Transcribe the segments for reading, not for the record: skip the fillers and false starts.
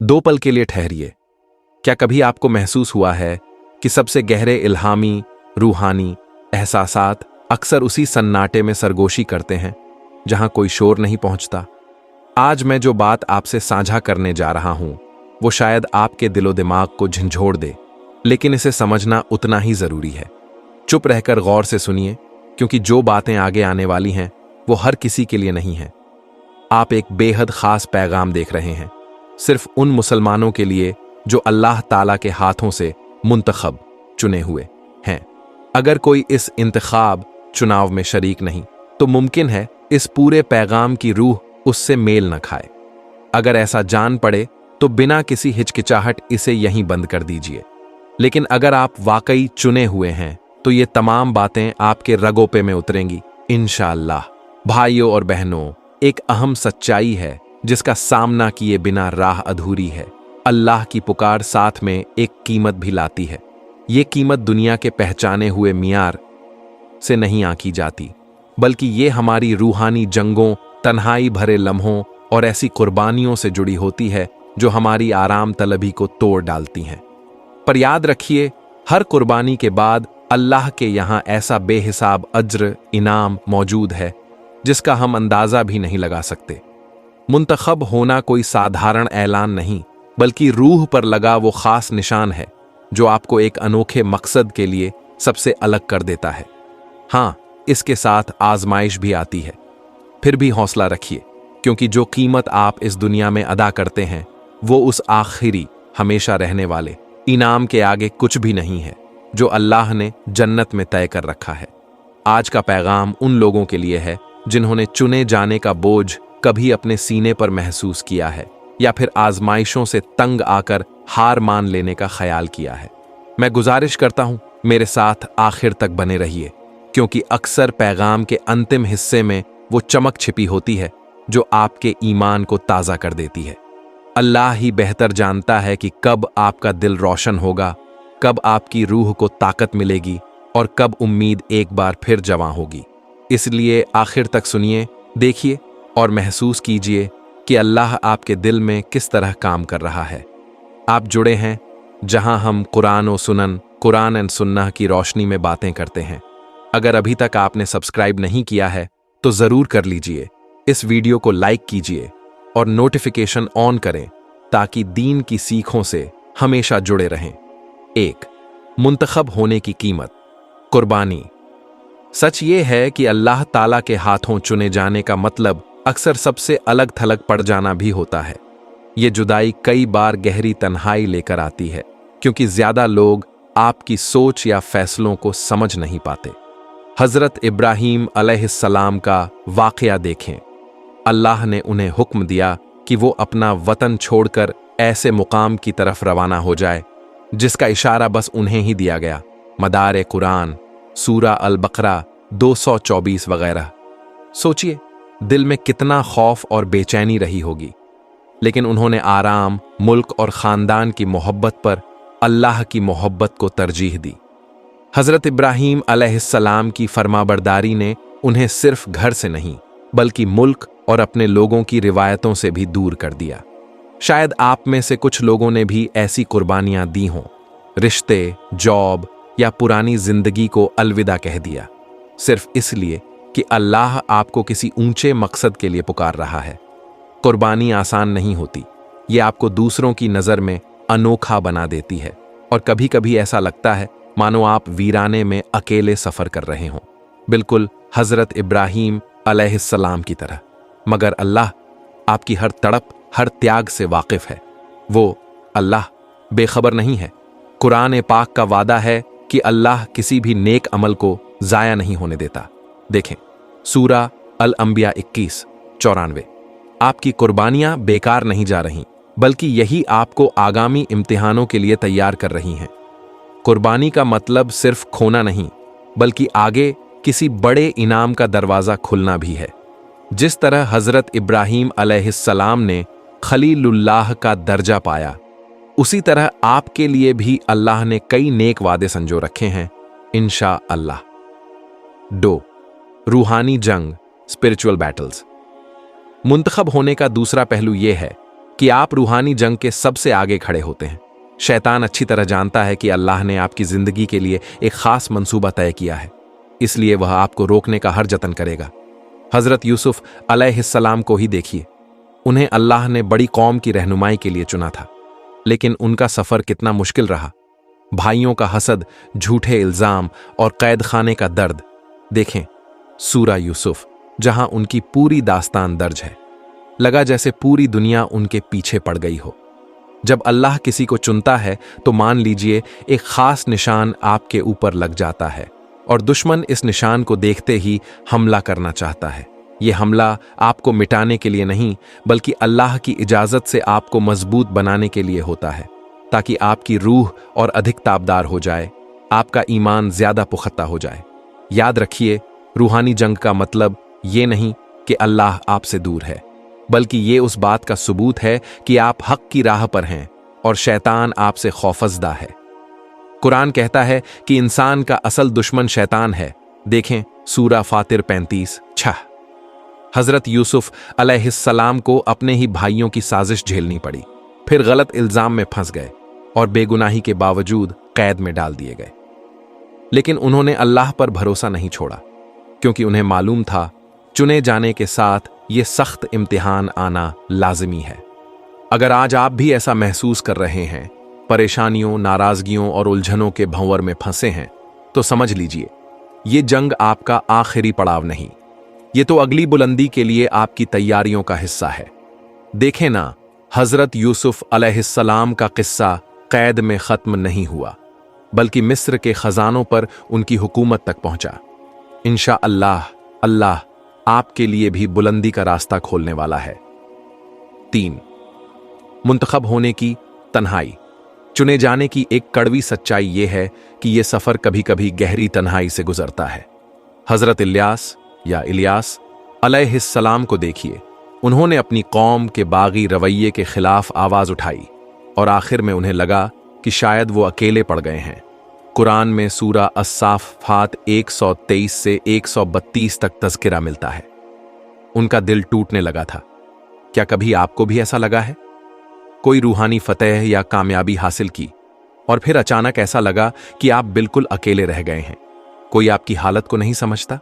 2 पल के लिए ठहरिए। क्या कभी आपको महसूस हुआ है कि सबसे गहरे इल्हामी, रूहानी एहसासात अक्सर उसी सन्नाटे में सरगोशी करते हैं जहां कोई शोर नहीं पहुंचता? आज मैं जो बात आपसे साझा करने जा रहा हूं वो शायद आपके दिलो दिमाग को झंझोड़ दे, लेकिन इसे समझना उतना ही जरूरी है। चुप रहकर गौर से सुनिए, क्योंकि जो बातें आगे आने वाली हैं वो हर किसी के लिए नहीं हैं। आप एक बेहद खास पैगाम देख रहे हैं, सिर्फ उन मुसलमानों के लिए जो अल्लाह ताला के हाथों से मुंतखब चुने हुए हैं। अगर कोई इस इंतखाब चुनाव में शरीक नहीं तो मुमकिन है इस पूरे पैगाम की रूह उससे मेल न खाए। अगर ऐसा जान पड़े तो बिना किसी हिचकिचाहट इसे यहीं बंद कर दीजिए। लेकिन अगर आप वाकई चुने हुए हैं तो ये तमाम बातें आपके रगोपे में उतरेंगी इंशाअल्लाह। भाइयों और बहनों, एक अहम सच्चाई है जिसका सामना किए बिना राह अधूरी है। अल्लाह की पुकार साथ में एक कीमत भी लाती है। ये कीमत दुनिया के पहचाने हुए मियार से नहीं आंकी जाती, बल्कि ये हमारी रूहानी जंगों, तन्हाई भरे लम्हों और ऐसी कुर्बानियों से जुड़ी होती है जो हमारी आराम तलबी को तोड़ डालती हैं। पर याद रखिए, हर कुर्बानी के बाद अल्लाह के यहाँ ऐसा बेहिसाब अज्र इनाम मौजूद है जिसका हम अंदाजा भी नहीं लगा सकते। मुंतखब होना कोई साधारण ऐलान नहीं, बल्कि रूह पर लगा वो खास निशान है जो आपको एक अनोखे मकसद के लिए सबसे अलग कर देता है। हाँ, इसके साथ आजमाइश भी आती है, फिर भी हौसला रखिए, क्योंकि जो कीमत आप इस दुनिया में अदा करते हैं वो उस आखिरी हमेशा रहने वाले इनाम के आगे कुछ भी नहीं है जो अल्लाह ने जन्नत में तय कर रखा है। आज का पैगाम उन लोगों के लिए है जिन्होंने चुने जाने का बोझ कभी अपने सीने पर महसूस किया है या फिर आजमाइशों से तंग आकर हार मान लेने का ख्याल किया है। मैं गुजारिश करता हूं, मेरे साथ आखिर तक बने रहिए, क्योंकि अक्सर पैगाम के अंतिम हिस्से में वो चमक छिपी होती है जो आपके ईमान को ताज़ा कर देती है। अल्लाह ही बेहतर जानता है कि कब आपका दिल रोशन होगा, कब आपकी रूह को ताकत मिलेगी और कब उम्मीद एक बार फिर जवां होगी। इसलिए आखिर तक सुनिए, देखिए और महसूस कीजिए कि अल्लाह आपके दिल में किस तरह काम कर रहा है। आप जुड़े हैं जहां हम कुरान एंड सुन्नह की रोशनी में बातें करते हैं। अगर अभी तक आपने सब्सक्राइब नहीं किया है तो जरूर कर लीजिए। इस वीडियो को लाइक कीजिए और नोटिफिकेशन ऑन करें ताकि दीन की सीखों से हमेशा जुड़े रहें। 1. मुंतखब होने की कीमत, कुर्बानी। सच ये है कि अल्लाह ताला के हाथों चुने जाने का मतलब अक्सर सबसे अलग थलग पड़ जाना भी होता है। ये जुदाई कई बार गहरी तन्हाई लेकर आती है, क्योंकि ज्यादा लोग आपकी सोच या फैसलों को समझ नहीं पाते। हजरत इब्राहीम अलैहिस्सलाम का वाकया देखें। अल्लाह ने उन्हें हुक्म दिया कि वो अपना वतन छोड़कर ऐसे मुकाम की तरफ रवाना हो जाए जिसका इशारा बस उन्हें ही दिया गया। मदार कुरान, सूरा अल बकरा 224 वगैरह। सोचिए, दिल में कितना खौफ और बेचैनी रही होगी, लेकिन उन्होंने आराम, मुल्क और खानदान की मोहब्बत पर अल्लाह की मोहब्बत को तरजीह दी। हजरत इब्राहीम अलैहिस्सलाम की फरमाबरदारी ने उन्हें सिर्फ घर से नहीं बल्कि मुल्क और अपने लोगों की रिवायतों से भी दूर कर दिया। शायद आप में से कुछ लोगों ने भी ऐसी कुर्बानियां दी हों, रिश्ते, जॉब या पुरानी जिंदगी को अलविदा कह दिया, सिर्फ इसलिए कि अल्लाह आपको किसी ऊंचे मकसद के लिए पुकार रहा है। कुर्बानी आसान नहीं होती, ये आपको दूसरों की नज़र में अनोखा बना देती है और कभी कभी ऐसा लगता है मानो आप वीराने में अकेले सफर कर रहे हों, बिल्कुल हजरत इब्राहीम अलैहिस्सलाम की तरह। मगर अल्लाह आपकी हर तड़प, हर त्याग से वाकिफ है। वो अल्लाह बेखबर नहीं है। कुरान पाक का वादा है कि अल्लाह किसी भी नेक अमल को जाया नहीं होने देता। देखें सूरा अल अंबिया 21:94। आपकी कुर्बानियां बेकार नहीं जा रहीं, बल्कि यही आपको आगामी इम्तिहानों के लिए तैयार कर रही हैं। कुर्बानी का मतलब सिर्फ खोना नहीं, बल्कि आगे किसी बड़े इनाम का दरवाजा खुलना भी है। जिस तरह हजरत इब्राहीम अलैहिस्सलाम ने खलीलुल्लाह का दर्जा पाया, उसी तरह आपके लिए भी अल्लाह ने कई नेक वादे संजो रखे हैं इंशाअल्लाह। 2. रूहानी जंग, स्पिरिचुअल बैटल्स। मुंतखब होने का दूसरा पहलू यह है कि आप रूहानी जंग के सबसे आगे खड़े होते हैं। शैतान अच्छी तरह जानता है कि अल्लाह ने आपकी जिंदगी के लिए एक खास मंसूबा तय किया है, इसलिए वह आपको रोकने का हर जतन करेगा। हजरत यूसुफ अलैहिस्सलाम को ही देखिए। उन्हें अल्लाह ने बड़ी कौम की रहनुमाई के लिए चुना था, लेकिन उनका सफर कितना मुश्किल रहा। भाइयों का हसद, झूठे इल्जाम और कैद खाने का दर्द। देखें सूरा यूसुफ, जहां उनकी पूरी दास्तान दर्ज है। लगा जैसे पूरी दुनिया उनके पीछे पड़ गई हो। जब अल्लाह किसी को चुनता है तो मान लीजिए एक खास निशान आपके ऊपर लग जाता है और दुश्मन इस निशान को देखते ही हमला करना चाहता है। यह हमला आपको मिटाने के लिए नहीं, बल्कि अल्लाह की इजाजत से आपको मजबूत बनाने के लिए होता है, ताकि आपकी रूह और अधिक ताबदार हो जाए, आपका ईमान ज्यादा पुख्ता हो जाए। याद रखिए, रूहानी जंग का मतलब ये नहीं कि अल्लाह आपसे दूर है, बल्कि ये उस बात का सबूत है कि आप हक की राह पर हैं और शैतान आपसे खौफजदा है। कुरान कहता है कि इंसान का असल दुश्मन शैतान है। देखें सूरा फातिर 35:6। हजरत यूसुफ अलैहिस्सलाम को अपने ही भाइयों की साजिश झेलनी पड़ी, फिर गलत इल्जाम में फंस गए और बेगुनाही के बावजूद कैद में डाल दिए गए। लेकिन उन्होंने अल्लाह पर भरोसा नहीं छोड़ा, क्योंकि उन्हें मालूम था चुने जाने के साथ ये सख्त इम्तिहान आना लाजिमी है। अगर आज आप भी ऐसा महसूस कर रहे हैं, परेशानियों, नाराजगियों और उलझनों के भंवर में फंसे हैं, तो समझ लीजिए ये जंग आपका आखिरी पड़ाव नहीं, ये तो अगली बुलंदी के लिए आपकी तैयारियों का हिस्सा है। देखें ना, हजरत यूसुफ अलैहिस्सलाम का किस्सा कैद में खत्म नहीं हुआ, बल्कि मिस्र के खजानों पर उनकी हुकूमत तक पहुंचा। इंशाअल्लाह अल्लाह आपके लिए भी बुलंदी का रास्ता खोलने वाला है। 3. मुंतखब होने की तन्हाई। चुने जाने की एक कड़वी सच्चाई यह है कि यह सफर कभी कभी गहरी तन्हाई से गुजरता है। हजरत इलियास अलैहिस्सलाम को देखिए। उन्होंने अपनी कौम के बागी रवैये के खिलाफ आवाज उठाई और आखिर में उन्हें लगा कि शायद वो अकेले पड़ गए हैं। कुरान में सूरा अस्साफ़ात 123 से 132 तक तज़किरा मिलता है। उनका दिल टूटने लगा था। क्या कभी आपको भी ऐसा लगा है? कोई रूहानी फतेह या कामयाबी हासिल की और फिर अचानक ऐसा लगा कि आप बिल्कुल अकेले रह गए हैं, कोई आपकी हालत को नहीं समझता।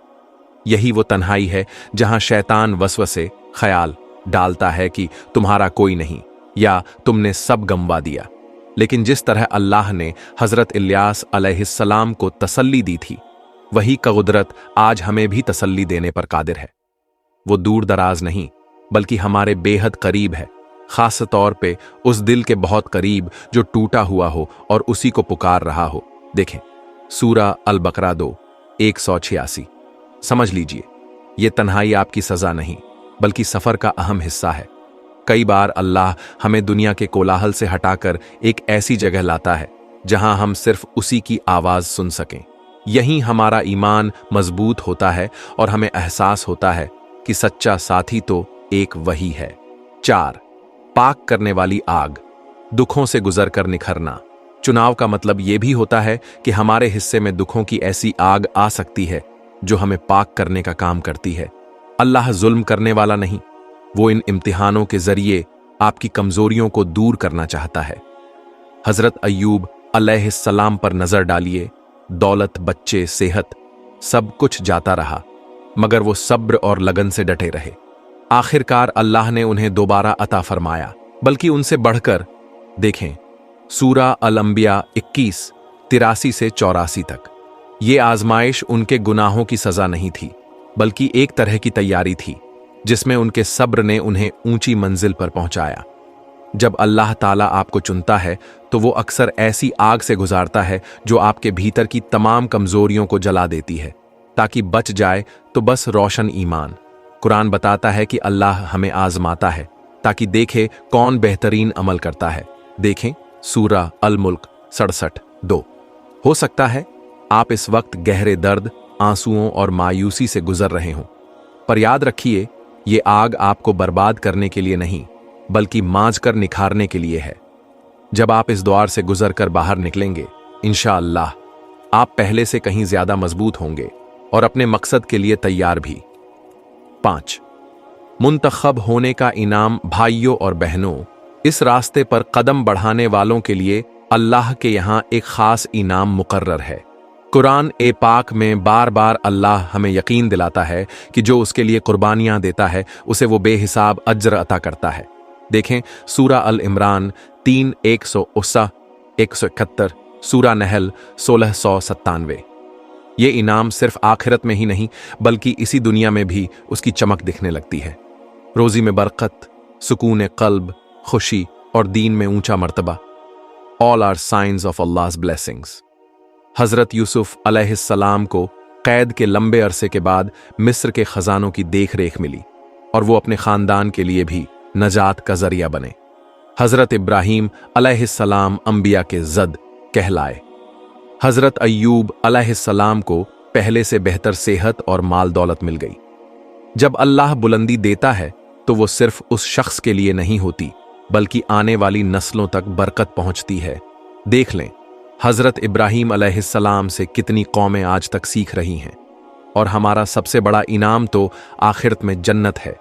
यही वो तन्हाई है जहां शैतान वसवसे ख्याल डालता है कि तुम्हारा कोई नहीं या तुमने सब गंवा दिया। लेकिन जिस तरह अल्लाह ने हजरत इलियास अलैहिस्सलाम को तसल्ली दी थी, वही कुदरत आज हमें भी तसल्ली देने पर कादिर है। वो दूर दराज नहीं, बल्कि हमारे बेहद करीब है, खास तौर पे उस दिल के बहुत करीब जो टूटा हुआ हो और उसी को पुकार रहा हो। देखें सूरा अल बकरा 2:186। समझ लीजिए, ये तन्हाई आपकी सजा नहीं, बल्कि सफर का अहम हिस्सा है। कई बार अल्लाह हमें दुनिया के कोलाहल से हटाकर एक ऐसी जगह लाता है जहां हम सिर्फ उसी की आवाज सुन सकें। यहीं हमारा ईमान मजबूत होता है और हमें एहसास होता है कि सच्चा साथी तो एक वही है। 4. पाक करने वाली आग। दुखों से गुजरकर निखरना। चुनाव का मतलब यह भी होता है कि हमारे हिस्से में दुखों की ऐसी आग आ सकती है जो हमें पाक करने का काम करती है। अल्लाह जुल्म करने वाला नहीं, वो इन इम्तिहानों के जरिए आपकी कमजोरियों को दूर करना चाहता है। हजरत अय्यूब अलैहिस्सलाम पर नजर डालिए। दौलत, बच्चे, सेहत, सब कुछ जाता रहा, मगर वो सब्र और लगन से डटे रहे। आखिरकार अल्लाह ने उन्हें दोबारा अता फरमाया, बल्कि उनसे बढ़कर। देखें सूरा अल अंबिया 21:83 से 84 तक। ये आजमाइश उनके गुनाहों की सजा नहीं थी, बल्कि एक तरह की तैयारी थी जिसमें उनके सब्र ने उन्हें ऊंची मंजिल पर पहुंचाया। जब अल्लाह ताला आपको चुनता है तो वो अक्सर ऐसी आग से गुजारता है जो आपके भीतर की तमाम कमजोरियों को जला देती है, ताकि बच जाए तो बस रोशन ईमान। कुरान बताता है कि अल्लाह हमें आजमाता है ताकि देखे कौन बेहतरीन अमल करता है। देखें सूरा अल मुल्क 67:2। हो सकता है आप इस वक्त गहरे दर्द, आंसुओं और मायूसी से गुजर रहे हों, पर याद रखिए ये आग आपको बर्बाद करने के लिए नहीं, बल्कि मांझ कर निखारने के लिए है। जब आप इस द्वार से गुजरकर बाहर निकलेंगे, इंशाअल्लाह आप पहले से कहीं ज्यादा मजबूत होंगे और अपने मकसद के लिए तैयार भी। 5. मुंतखब होने का इनाम। भाइयों और बहनों, इस रास्ते पर कदम बढ़ाने वालों के लिए अल्लाह के यहाँ एक खास इनाम मुकर्रर है। कुरान ए पाक में बार बार अल्लाह हमें यकीन दिलाता है कि जो उसके लिए कुर्बानियां देता है उसे वो बेहिसाब अज्र अता करता है। देखें सूरा अल इमरान 3 171, सूरा नहल 1697। ये इनाम सिर्फ आखिरत में ही नहीं बल्कि इसी दुनिया में भी उसकी चमक दिखने लगती है। रोजी में बरकत, सुकून कल्ब, खुशी और दीन में ऊंचा मर्तबा, all are signs of Allah's blessings. हजरत यूसुफ अलैहिस्सलाम को कैद के लंबे अरसे के बाद मिस्र के खजानों की देख रेख मिली और वो अपने खानदान के लिए भी नजात का जरिया बने। हजरत इब्राहीम अलैहिस्सलाम अंबिया के जद कहलाए। हजरत अय्यूब अलैहिस्सलाम को पहले से बेहतर सेहत और माल दौलत मिल गई। जब अल्लाह बुलंदी देता है तो वो सिर्फ उस शख्स के लिए नहीं होती बल्कि आने वाली नस्लों तक बरकत पहुंचती है। देख लें हजरत इब्राहीम अलैहिस्सलाम से कितनी कौमें आज तक सीख रही हैं। और हमारा सबसे बड़ा इनाम तो आखिरत में जन्नत है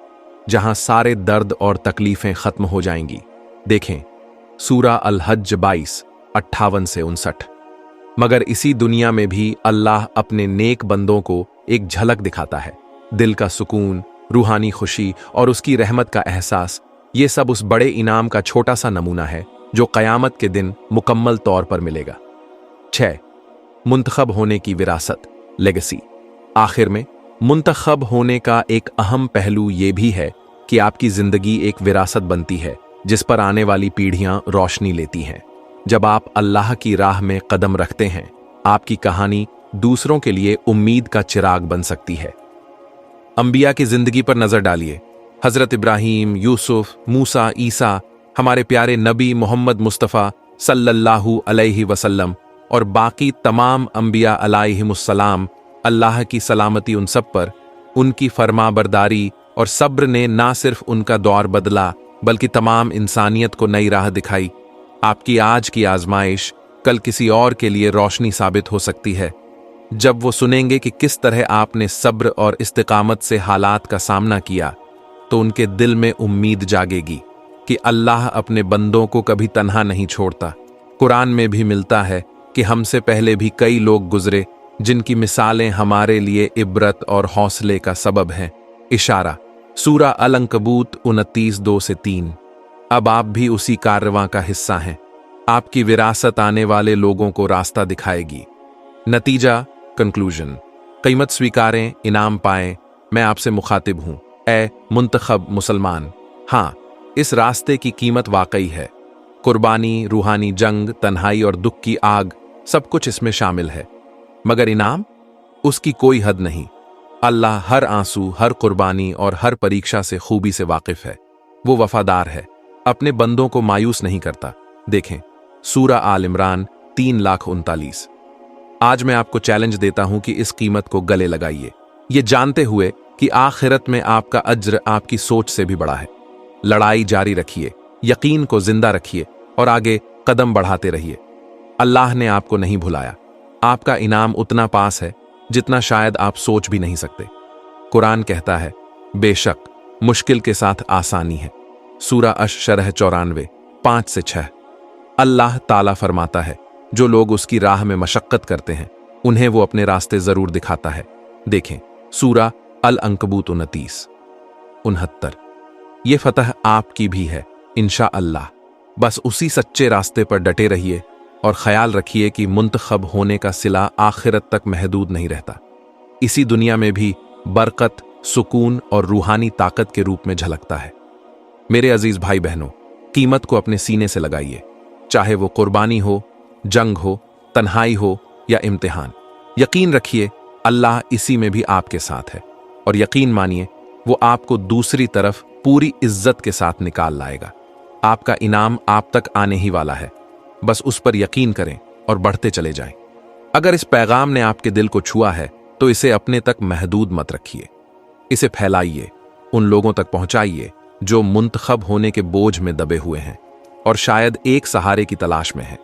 जहां सारे दर्द और तकलीफें खत्म हो जाएंगी। देखें सूरा अल हज 22 58 से 59। मगर इसी दुनिया में भी अल्लाह अपने नेक बंदों को एक झलक दिखाता है। दिल का सुकून, रूहानी खुशी और उसकी रहमत का एहसास, ये सब उस बड़े इनाम का छोटा सा नमूना है जो क़यामत के दिन मुकम्मल तौर पर मिलेगा। 6. मुंतखब होने की विरासत, लेगेसी। आखिर में मुंतखब होने का एक अहम पहलू ये भी है कि आपकी जिंदगी एक विरासत बनती है जिस पर आने वाली पीढ़ियां रोशनी लेती हैं। जब आप अल्लाह की राह में कदम रखते हैं, आपकी कहानी दूसरों के लिए उम्मीद का चिराग बन सकती है। अंबिया की जिंदगी पर नजर डालिए। हजरत इब्राहीम, यूसुफ, मूसा, ईसा, हमारे प्यारे नबी मोहम्मद मुस्तफ़ा सल्लल्लाहु अलैहि वसल्लम और बाकी तमाम अंबिया अलैहिमुस्सलाम, अल्लाह की सलामती उन सब पर। उनकी फरमाबरदारी और सब्र ने ना सिर्फ उनका दौर बदला बल्कि तमाम इंसानियत को नई राह दिखाई। आपकी आज की आजमाइश कल किसी और के लिए रोशनी साबित हो सकती है। जब वो सुनेंगे कि किस तरह आपने सब्र और इस्तिकामत से हालात का सामना किया तो उनके दिल में उम्मीद जागेगी कि अल्लाह अपने बंदों को कभी तन्हा नहीं छोड़ता। कुरान में भी मिलता है कि हमसे पहले भी कई लोग गुजरे जिनकी मिसालें हमारे लिए इबरत और हौसले का सबब हैं। इशारा सूरा अल अंकबूत 29:2-3। अब आप भी उसी कारवां का हिस्सा हैं। आपकी विरासत आने वाले लोगों को रास्ता दिखाएगी। नतीजा, कंक्लूजन। कीमत स्वीकारें, इनाम पाएं। मैं आपसे मुखातिब हूं, ए मुंतखब मुसलमान। हाँ, इस रास्ते की कीमत वाकई है। कुर्बानी, रूहानी जंग, तन्हाई और दुख की आग, सब कुछ इसमें शामिल है। मगर इनाम, उसकी कोई हद नहीं। अल्लाह हर आंसू, हर कुर्बानी और हर परीक्षा से खूबी से वाकिफ है। वो वफादार है, अपने बंदों को मायूस नहीं करता। देखें सूरा आल इमरान 3,39,। आज मैं आपको चैलेंज देता हूं कि इस कीमत को गले लगाइए, ये जानते हुए कि आखिरत में आपका अज्र आपकी सोच से भी बड़ा है। लड़ाई जारी रखिए, यकीन को जिंदा रखिए और आगे कदम बढ़ाते रहिए। अल्लाह ने आपको नहीं भुलाया। आपका इनाम उतना पास है जितना शायद आप सोच भी नहीं सकते। कुरान कहता है, बेशक मुश्किल के साथ आसानी है। सूरा अश-शरह 94 5-6। अल्लाह ताला फरमाता है, जो लोग उसकी राह में मशक्कत करते हैं उन्हें वो अपने रास्ते जरूर दिखाता है। देखें सूरा अल अंकबूत 29-69। ये फतह आपकी भी है इंशा अल्लाह। बस उसी सच्चे रास्ते पर डटे रहिए और ख्याल रखिए कि मुंतखब होने का सिला आखिरत तक महदूद नहीं रहता। इसी दुनिया में भी बरकत, सुकून और रूहानी ताकत के रूप में झलकता है। मेरे अजीज भाई बहनों, कीमत को अपने सीने से लगाइए, चाहे वो कुर्बानी हो, जंग हो, तन्हाई हो या इम्तिहान। यकीन रखिए अल्लाह इसी में भी आपके साथ है और यकीन मानिए वो आपको दूसरी तरफ पूरी इज्जत के साथ निकाल लाएगा। आपका इनाम आप तक आने ही वाला है, बस उस पर यकीन करें और बढ़ते चले जाएं। अगर इस पैगाम ने आपके दिल को छुआ है तो इसे अपने तक महदूद मत रखिए, इसे फैलाइए, उन लोगों तक पहुंचाइए जो मुंतखब होने के बोझ में दबे हुए हैं और शायद एक सहारे की तलाश में हैं।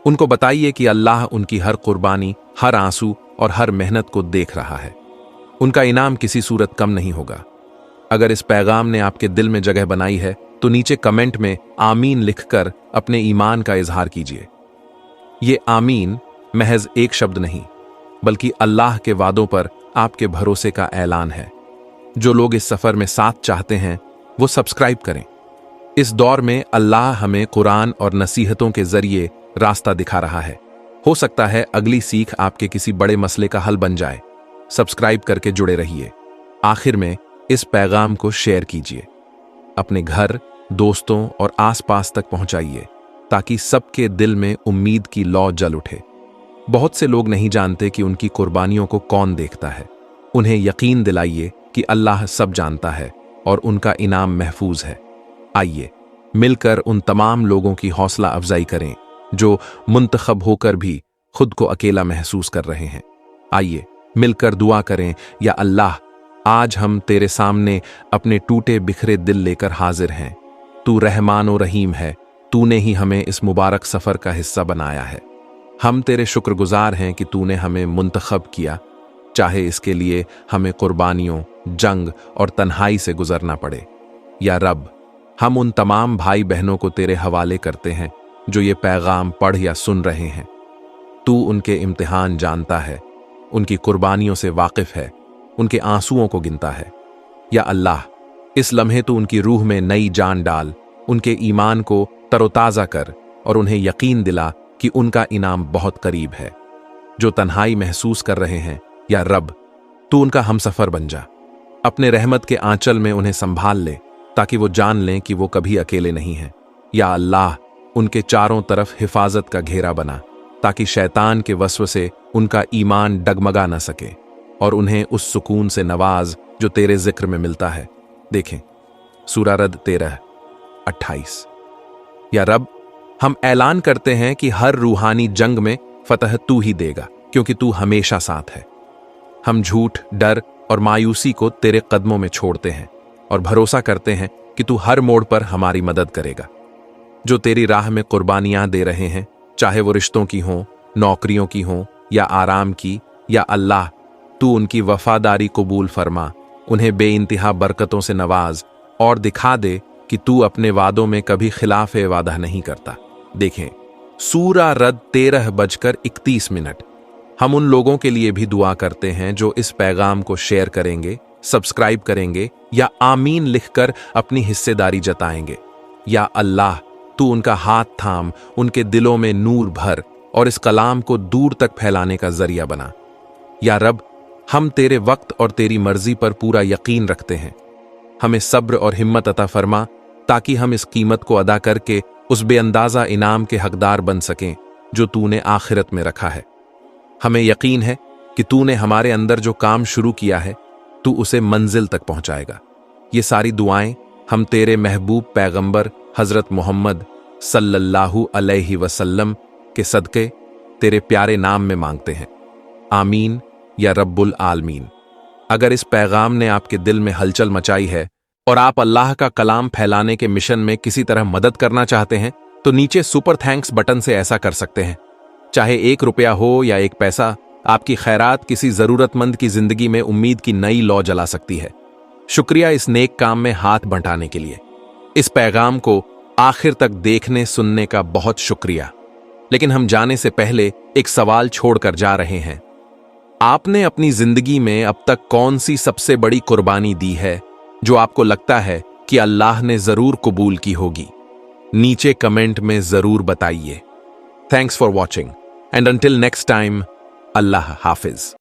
उनको बताइए कि अल्लाह उनकी हर कुर्बानी, हर आंसू और हर मेहनत को देख रहा है। उनका इनाम किसी सूरत कम नहीं होगा। अगर इस पैगाम ने आपके दिल में जगह बनाई है तो नीचे कमेंट में आमीन लिखकर अपने ईमान का इजहार कीजिए। ये आमीन महज एक शब्द नहीं, बल्कि अल्लाह के वादों पर आपके भरोसे का ऐलान है। जो लोग इस सफर में साथ चाहते हैं वो सब्सक्राइब करें। इस दौर में अल्लाह हमें कुरान और नसीहतों के जरिए रास्ता दिखा रहा है। हो सकता है अगली सीख आपके किसी बड़े मसले का हल बन जाए। सब्सक्राइब करके जुड़े रहिए। आखिर में इस पैगाम को शेयर कीजिए, अपने घर, दोस्तों और आसपास तक पहुंचाइए, ताकि सबके दिल में उम्मीद की लौ जल उठे। बहुत से लोग नहीं जानते कि उनकी कुर्बानियों को कौन देखता है। उन्हें यकीन दिलाइए कि अल्लाह सब जानता है और उनका इनाम महफूज है। आइए मिलकर उन तमाम लोगों की हौसला अफजाई करें जो मुंतखब होकर भी खुद को अकेला महसूस कर रहे हैं। आइए मिलकर दुआ करें, या अल्लाह, आज हम तेरे सामने अपने टूटे बिखरे दिल लेकर हाजिर हैं। तू रहमान और रहीम है। तूने ही हमें इस मुबारक सफर का हिस्सा बनाया है। हम तेरे शुक्रगुजार हैं कि तूने हमें मुंतखब किया, चाहे इसके लिए हमें कुर्बानियों, जंग और तन्हाई से गुजरना पड़े। या रब, हम उन तमाम भाई बहनों को तेरे हवाले करते हैं जो ये पैगाम पढ़ या सुन रहे हैं। तू उनके इम्तिहान जानता है, उनकी कुर्बानियों से वाकिफ है, उनके आंसुओं को गिनता है। या अल्लाह, इस लम्हे तू उनकी रूह में नई जान डाल, उनके ईमान को तरोताज़ा कर और उन्हें यकीन दिला कि उनका इनाम बहुत करीब है। जो तन्हाई महसूस कर रहे हैं, या रब, तू उनका हमसफर बन जा। अपने रहमत के आंचल में उन्हें संभाल ले, ताकि वो जान लें कि वो कभी अकेले नहीं हैं। या अल्लाह, उनके चारों तरफ हिफाजत का घेरा बना, ताकि शैतान के वस्वसे उनका ईमान डगमगा न सके, और उन्हें उस सुकून से नवाज जो तेरे जिक्र में मिलता है। देखें सूरा रद 13:28। या रब, हम ऐलान करते हैं कि हर रूहानी जंग में फतह तू ही देगा, क्योंकि तू हमेशा साथ है। हम झूठ, डर और मायूसी को तेरे कदमों में छोड़ते हैं और भरोसा करते हैं कि तू हर मोड़ पर हमारी मदद करेगा। जो तेरी राह में कुर्बानियां दे रहे हैं, चाहे वो रिश्तों की हों, नौकरियों की हों या आराम की, या अल्लाह, तू उनकी वफादारी कबूल फरमा, उन्हें बेइंतहा बरकतों से नवाज और दिखा दे कि तू अपने वादों में कभी खिलाफ वादा नहीं करता। देखें सूरा रद 13:31। हम उन लोगों के लिए भी दुआ करते हैं जो इस पैगाम को शेयर करेंगे, सब्सक्राइब करेंगे या आमीन लिखकर अपनी हिस्सेदारी जताएंगे। या अल्लाह, तू उनका हाथ थाम, उनके दिलों में नूर भर और इस कलाम को दूर तक फैलाने का जरिया बना। या रब, हम तेरे वक्त और तेरी मर्जी पर पूरा यकीन रखते हैं। हमें सब्र और हिम्मत अता फरमा, ताकि हम इस कीमत को अदा करके उस बेअंदाजा इनाम के हकदार बन सकें जो तूने आखिरत में रखा है। हमें यकीन है कि तूने हमारे अंदर जो काम शुरू किया है, तू उसे मंजिल तक पहुंचाएगा। ये सारी दुआएं हम तेरे महबूब पैगंबर हजरत मोहम्मद सल्लल्लाहु अलैहि वसल्लम के सदके तेरे प्यारे नाम में मांगते हैं। आमीन या रब्बुल आलमीन। अगर इस पैगाम ने आपके दिल में हलचल मचाई है और आप अल्लाह का कलाम फैलाने के मिशन में किसी तरह मदद करना चाहते हैं, तो नीचे सुपर थैंक्स बटन से ऐसा कर सकते हैं। चाहे 1 रुपया हो या 1 पैसा, आपकी खैरात किसी जरूरतमंद की जिंदगी में उम्मीद की नई लौ जला सकती है। शुक्रिया इस नेक काम में हाथ बंटाने के लिए। इस पैगाम को आखिर तक देखने सुनने का बहुत शुक्रिया। लेकिन हम जाने से पहले एक सवाल छोड़कर जा रहे हैं। आपने अपनी जिंदगी में अब तक कौन सी सबसे बड़ी कुर्बानी दी है जो आपको लगता है कि अल्लाह ने जरूर कबूल की होगी? नीचे कमेंट में जरूर बताइए। Thanks for watching and until next time, Allah Hafiz.